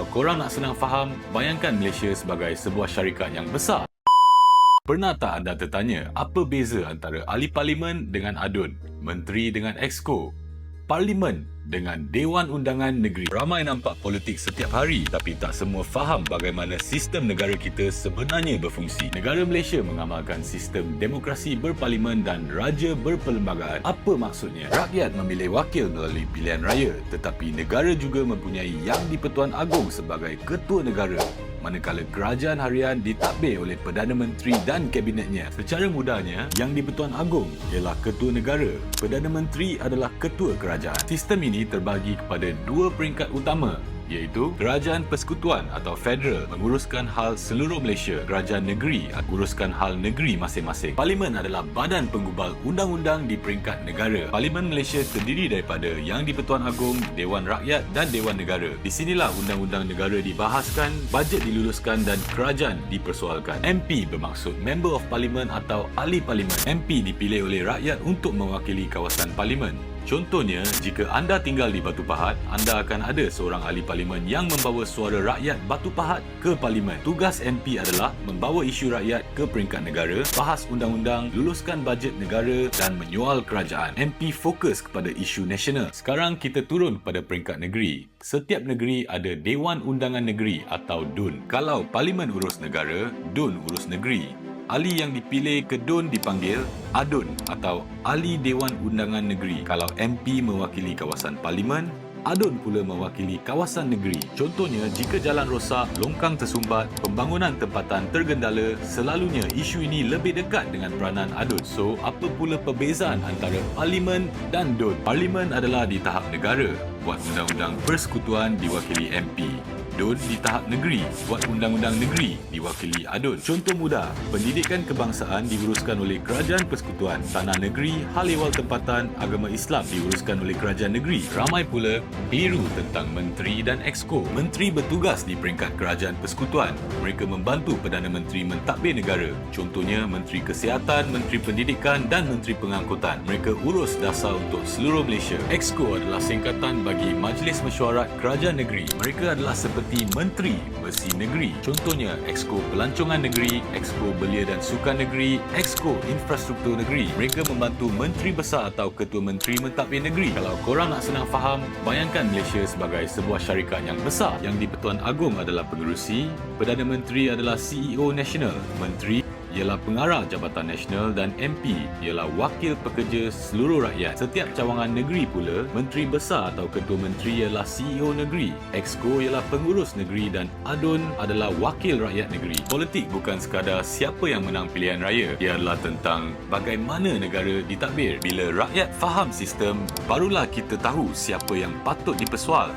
Kalau korang nak senang faham, bayangkan Malaysia sebagai sebuah syarikat yang besar. Pernah tak anda tertanya, apa beza antara ahli parlimen dengan ADUN, menteri dengan exco, parlimen dengan Dewan Undangan Negeri? Ramai nampak politik setiap hari, tapi tak semua faham bagaimana sistem negara kita sebenarnya berfungsi. Negara Malaysia mengamalkan sistem demokrasi berparlimen dan raja berperlembagaan. Apa maksudnya? Rakyat memilih wakil melalui pilihan raya, tetapi negara juga mempunyai Yang di-Pertuan Agong sebagai ketua negara, manakala kerajaan harian ditadbir oleh Perdana Menteri dan kabinetnya. Secara mudahnya, Yang di-Pertuan Agong ialah ketua negara, Perdana Menteri adalah ketua kerajaan. Sistem ini terbagi kepada dua peringkat utama, iaitu Kerajaan Persekutuan atau Federal menguruskan hal seluruh Malaysia, Kerajaan Negeri uruskan hal negeri masing-masing. Parlimen adalah badan penggubal undang-undang di peringkat negara. Parlimen Malaysia terdiri daripada Yang di-Pertuan Agong, Dewan Rakyat dan Dewan Negara. Di sinilah undang-undang negara dibahaskan, bajet diluluskan dan kerajaan dipersoalkan. MP bermaksud Member of Parliament atau ahli parlimen. MP dipilih oleh rakyat untuk mewakili kawasan parlimen. Contohnya, jika anda tinggal di Batu Pahat, anda akan ada seorang ahli parlimen yang membawa suara rakyat Batu Pahat ke parlimen. Tugas MP adalah membawa isu rakyat ke peringkat negara, bahas undang-undang, luluskan bajet negara dan menyual kerajaan. MP fokus kepada isu nasional. Sekarang kita turun pada peringkat negeri. Setiap negeri ada Dewan Undangan Negeri atau DUN. Kalau parlimen urus negara, DUN urus negeri. Ahli yang dipilih ke DUN dipanggil ADUN atau Ahli Dewan Undangan Negeri. Kalau MP mewakili kawasan parlimen, ADUN pula mewakili kawasan negeri. Contohnya, jika jalan rosak, longkang tersumbat, pembangunan tempatan tergendala, selalunya isu ini lebih dekat dengan peranan ADUN. So, apa pula perbezaan antara parlimen dan DUN? Parlimen adalah di tahap negara, buat undang-undang persekutuan diwakili MP. DUN di tahap negeri, buat undang-undang negeri diwakili ADUN. Contoh mudah, pendidikan kebangsaan diuruskan oleh Kerajaan Persekutuan, tanah negeri, hal ehwal tempatan, agama Islam diuruskan oleh Kerajaan Negeri. Ramai pula keliru tentang menteri dan exco. Menteri bertugas di peringkat Kerajaan Persekutuan. Mereka membantu Perdana Menteri mentadbir negara. Contohnya Menteri Kesihatan, Menteri Pendidikan dan Menteri Pengangkutan. Mereka urus dasar untuk seluruh Malaysia. Exco adalah singkatan bagi Majlis Mesyuarat Kerajaan Negeri. Mereka adalah seperti Menteri Bersih Negeri. Contohnya, Exco Pelancongan Negeri, Exco Belia dan Sukan Negeri, Exco Infrastruktur Negeri. Mereka membantu Menteri Besar atau Ketua Menteri mentadbir negeri. Kalau korang nak senang faham, bayangkan Malaysia sebagai sebuah syarikat yang besar. Yang di-Pertuan Agong adalah pengerusi, Perdana Menteri adalah CEO Nasional, Menteri ialah pengarah Jabatan Nasional dan MP ialah wakil pekerja seluruh rakyat. Setiap cawangan negeri pula, Menteri Besar atau Ketua Menteri ialah CEO negeri, Exco ialah pengurus negeri dan ADUN adalah wakil rakyat negeri. Politik bukan sekadar siapa yang menang pilihan raya, ia adalah tentang bagaimana negara ditadbir. Bila rakyat faham sistem, barulah kita tahu siapa yang patut dipersoal,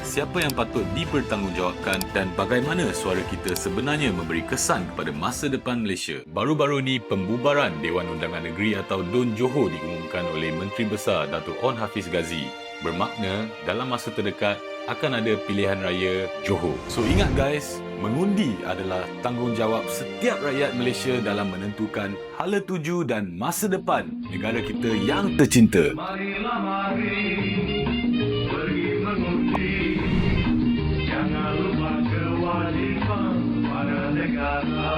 siapa yang patut dipertanggungjawabkan dan bagaimana suara kita sebenarnya memberi kesan kepada masa depan Malaysia. Baru-baru ini, pembubaran Dewan Undangan Negeri atau DUN Johor diumumkan oleh Menteri Besar Datuk Onn Hafiz Ghazi. Bermakna dalam masa terdekat akan ada pilihan raya Johor. So ingat guys, mengundi adalah tanggungjawab setiap rakyat Malaysia dalam menentukan hala tuju dan masa depan negara kita yang tercinta. Marilah mari pergi mengundi, jangan lupa kewajiban pada negara.